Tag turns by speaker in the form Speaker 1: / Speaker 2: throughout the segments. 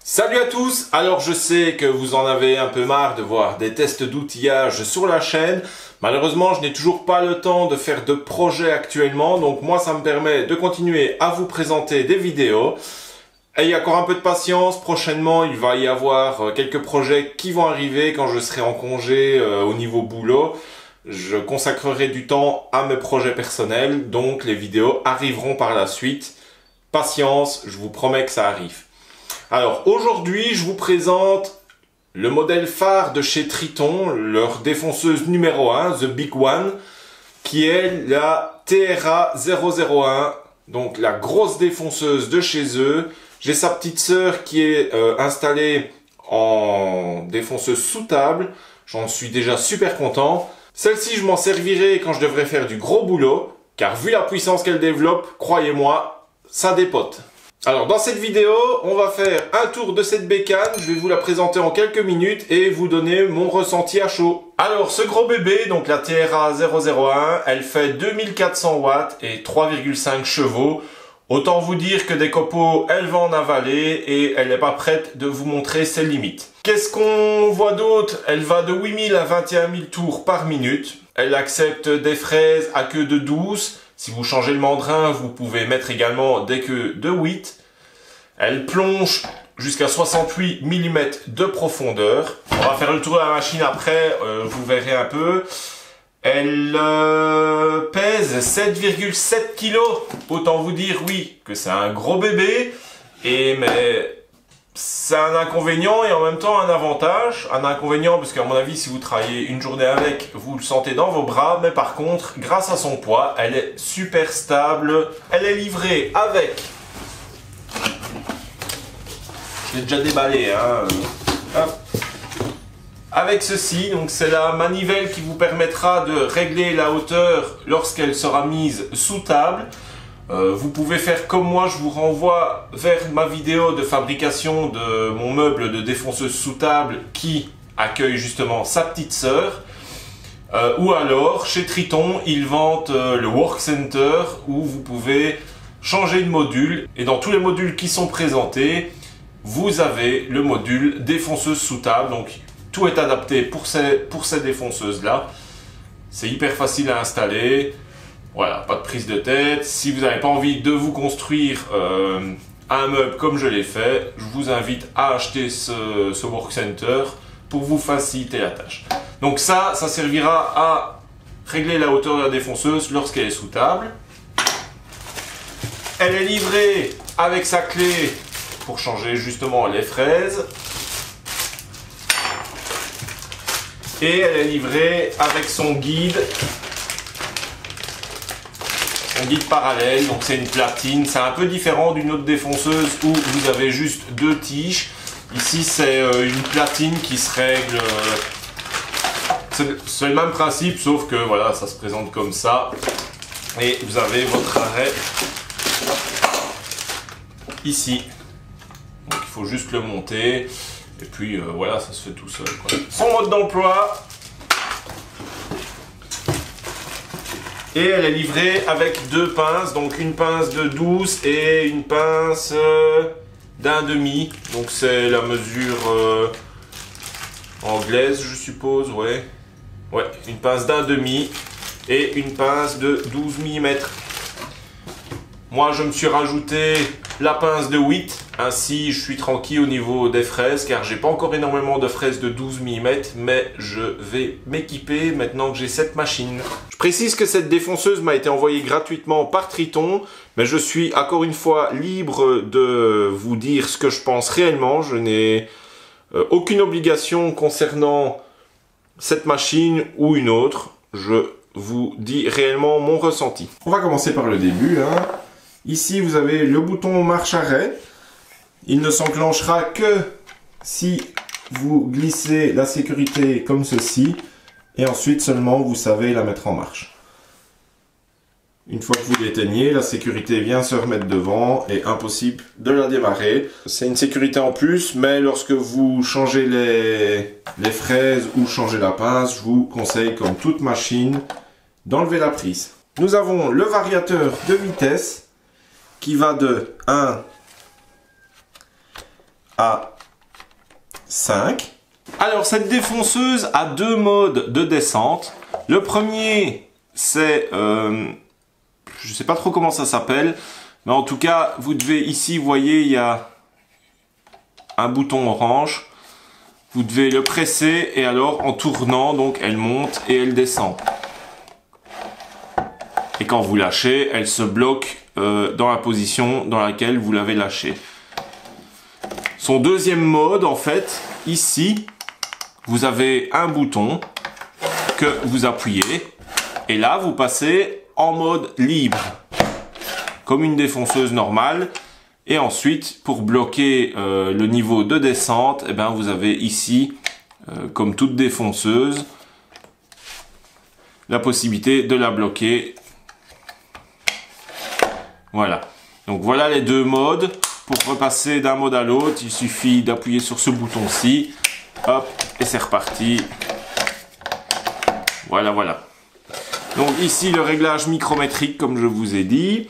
Speaker 1: Salut à tous! Alors je sais que vous en avez un peu marre de voir des tests d'outillage sur la chaîne. Malheureusement, je n'ai toujours pas le temps de faire de projets actuellement. Donc moi, ça me permet de continuer à vous présenter des vidéos. Ayez encore un peu de patience. Prochainement, il va y avoir quelques projets qui vont arriver quand je serai en congé au niveau boulot. Je consacrerai du temps à mes projets personnels. Donc les vidéos arriveront par la suite. Patience, je vous promets que ça arrive. Alors aujourd'hui, je vous présente le modèle phare de chez Triton, leur défonceuse numéro 1, The Big One, qui est la TRA 001, donc la grosse défonceuse de chez eux. J'ai sa petite sœur qui est installée en défonceuse sous table, j'en suis déjà super content. Celle-ci, je m'en servirai quand je devrais faire du gros boulot, car vu la puissance qu'elle développe, croyez-moi, ça dépote. Alors dans cette vidéo, on va faire un tour de cette bécane, je vais vous la présenter en quelques minutes et vous donner mon ressenti à chaud. Alors ce gros bébé, donc la TRA 001, elle fait 2400 watts et 3,5 chevaux. Autant vous dire que des copeaux, elle va en avaler et elle n'est pas prête de vous montrer ses limites. Qu'est-ce qu'on voit d'autre? Elle va de 8000 à 21 000 tours par minute. Elle accepte des fraises à queue de 12. Si vous changez le mandrin, vous pouvez mettre également des queues de 8. Elle plonge jusqu'à 68 mm de profondeur. On va faire le tour de la machine après, vous verrez un peu. Elle pèse 7,7 kg. Autant vous dire, oui, que c'est un gros bébé. Mais c'est un inconvénient et en même temps un avantage. Un inconvénient parce qu'à mon avis, si vous travaillez une journée avec, vous le sentez dans vos bras. Mais par contre, grâce à son poids, elle est super stable. Elle est livrée avec... Je l'ai déjà déballé, hein. Hop. Avec ceci, donc c'est la manivelle qui vous permettra de régler la hauteur lorsqu'elle sera mise sous table. Vous pouvez faire comme moi, je vous renvoie vers ma vidéo de fabrication de mon meuble de défonceuse sous table qui accueille justement sa petite sœur. Ou alors, chez Triton, ils vendent le Work Center où vous pouvez changer de module. Et dans tous les modules qui sont présentés, vous avez le module défonceuse sous table. Donc tout est adapté pour ces défonceuses-là. C'est hyper facile à installer. Voilà, pas de prise de tête. Si vous n'avez pas envie de vous construire un meuble comme je l'ai fait, je vous invite à acheter ce Work Center pour vous faciliter la tâche. Donc ça servira à régler la hauteur de la défonceuse lorsqu'elle est sous table. Elle est livrée avec sa clé pour changer justement les fraises. Et elle est livrée avec son guide parallèle, donc c'est une platine. C'est un peu différent d'une autre défonceuse où vous avez juste deux tiges. Ici c'est une platine qui se règle. C'est le même principe sauf que voilà, ça se présente comme ça. Et vous avez votre arrêt ici. Donc il faut juste le monter. Et puis voilà, ça se fait tout seul, quoi. Son mode d'emploi. Et elle est livrée avec deux pinces, donc une pince de 12 et une pince d'1,5. Donc c'est la mesure anglaise, je suppose, ouais. Ouais, une pince d'1,5 et une pince de 12 mm. Moi, je me suis rajouté la pince de 8. Ainsi, je suis tranquille au niveau des fraises, car j'ai pas encore énormément de fraises de 12 mm, mais je vais m'équiper maintenant que j'ai cette machine. Je précise que cette défonceuse m'a été envoyée gratuitement par Triton, mais je suis encore une fois libre de vous dire ce que je pense réellement. Je n'ai aucune obligation concernant cette machine ou une autre. Je vous dis réellement mon ressenti. On va commencer par le début, hein. Ici, vous avez le bouton marche-arrêt. Il ne s'enclenchera que si vous glissez la sécurité comme ceci. Et ensuite seulement, vous savez la mettre en marche. Une fois que vous l'éteignez, la sécurité vient se remettre devant et impossible de la démarrer. C'est une sécurité en plus, mais lorsque vous changez les fraises ou changez la pince, je vous conseille, comme toute machine, d'enlever la prise. Nous avons le variateur de vitesse qui va de 1 à 5. Alors cette défonceuse a deux modes de descente. Le premier, c'est, je sais pas trop comment ça s'appelle, mais en tout cas, vous devez ici, vous voyez, il y a un bouton orange. Vous devez le presser et alors en tournant, donc elle monte et elle descend. Et quand vous lâchez, elle se bloque dans la position dans laquelle vous l'avez lâché. Son deuxième mode, en fait, ici, vous avez un bouton que vous appuyez et là, vous passez en mode libre, comme une défonceuse normale. Et ensuite, pour bloquer le niveau de descente, eh ben, vous avez ici, comme toute défonceuse, la possibilité de la bloquer. Voilà. Donc voilà les deux modes. Pour repasser d'un mode à l'autre, il suffit d'appuyer sur ce bouton-ci. Hop, et c'est reparti. Voilà, voilà. Donc ici, le réglage micrométrique, comme je vous ai dit.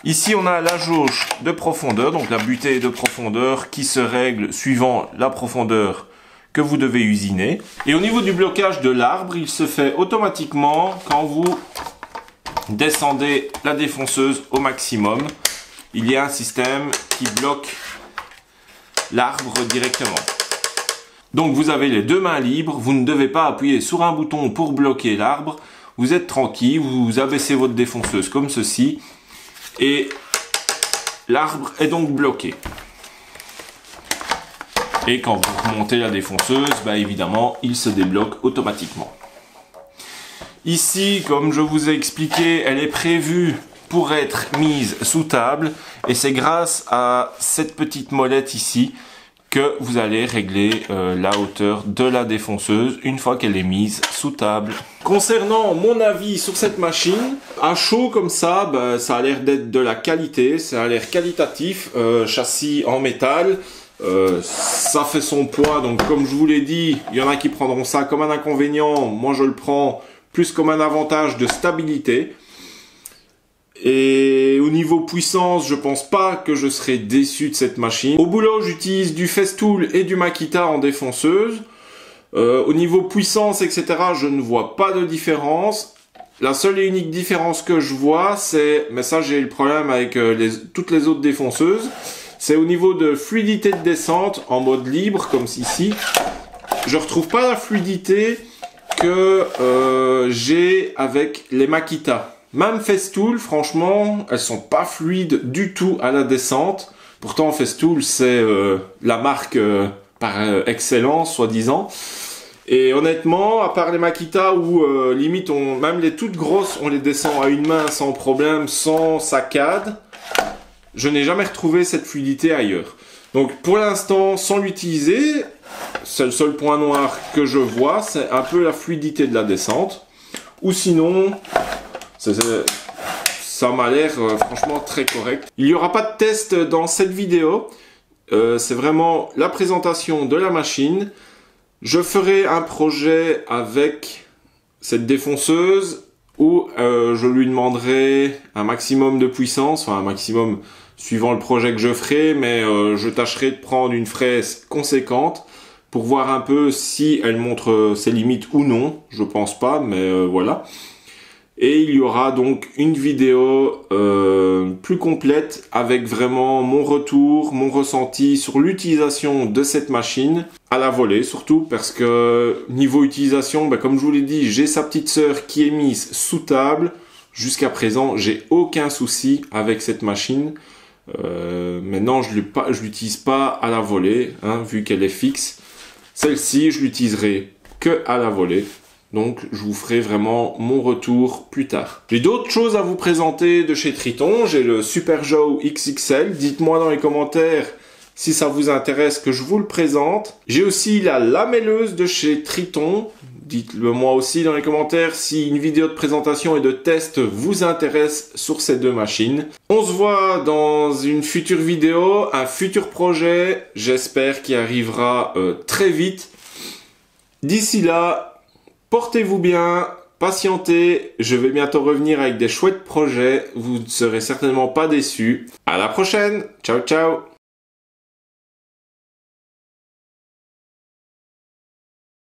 Speaker 1: Ici, on a la jauge de profondeur, donc la butée de profondeur qui se règle suivant la profondeur que vous devez usiner. Et au niveau du blocage de l'arbre, il se fait automatiquement quand vous descendez la défonceuse au maximum. Il y a un système qui bloque l'arbre directement. Donc vous avez les deux mains libres, vous ne devez pas appuyer sur un bouton pour bloquer l'arbre. Vous êtes tranquille, vous abaissez votre défonceuse comme ceci. Et l'arbre est donc bloqué. Et quand vous remontez la défonceuse, bah évidemment, il se débloque automatiquement. Ici, comme je vous ai expliqué, elle est prévue pour être mise sous table. Et c'est grâce à cette petite molette ici que vous allez régler la hauteur de la défonceuse une fois qu'elle est mise sous table. Concernant mon avis sur cette machine, à chaud comme ça, bah, ça a l'air d'être de la qualité, ça a l'air qualitatif, châssis en métal, ça fait son poids, donc comme je vous l'ai dit, il y en a qui prendront ça comme un inconvénient, moi je le prends plus comme un avantage de stabilité. Et au niveau puissance, je pense pas que je serai déçu de cette machine. Au boulot, j'utilise du Festool et du Makita en défonceuse. Au niveau puissance, etc., je ne vois pas de différence. La seule et unique différence que je vois, c'est, mais ça j'ai le problème avec toutes les autres défonceuses, c'est au niveau de fluidité de descente en mode libre, comme ici. Je retrouve pas la fluidité que j'ai avec les Makita. Même Festool, franchement, elles sont pas fluides du tout à la descente. Pourtant, Festool, c'est la marque par excellence, soi-disant. Et honnêtement, à part les Makita où limite, même les toutes grosses, on les descend à une main sans problème, sans saccade, je n'ai jamais retrouvé cette fluidité ailleurs. Donc pour l'instant, sans l'utiliser, c'est le seul point noir que je vois, c'est un peu la fluidité de la descente. Ou sinon... ça m'a l'air franchement très correct. Il n'y aura pas de test dans cette vidéo. C'est vraiment la présentation de la machine. Je ferai un projet avec cette défonceuse où je lui demanderai un maximum de puissance, enfin un maximum suivant le projet que je ferai, mais je tâcherai de prendre une fraise conséquente pour voir un peu si elle montre ses limites ou non. Je pense pas, mais voilà. Et il y aura donc une vidéo plus complète avec vraiment mon retour, mon ressenti sur l'utilisation de cette machine à la volée surtout parce que niveau utilisation, bah, comme je vous l'ai dit, j'ai sa petite sœur qui est mise sous table. Jusqu'à présent, j'ai aucun souci avec cette machine. Maintenant, je l'utilise pas à la volée, hein, vu qu'elle est fixe. Celle-ci, je l'utiliserai que à la volée. Donc, je vous ferai vraiment mon retour plus tard. J'ai d'autres choses à vous présenter de chez Triton. J'ai le Super Joe XXL. Dites-moi dans les commentaires si ça vous intéresse que je vous le présente. J'ai aussi la lamelleuse de chez Triton. Dites-le moi aussi dans les commentaires si une vidéo de présentation et de test vous intéresse sur ces deux machines. On se voit dans une future vidéo, un futur projet. J'espère qu'il arrivera très vite. D'ici là... portez-vous bien, patientez, je vais bientôt revenir avec des chouettes projets, vous ne serez certainement pas déçus. À la prochaine, ciao ciao.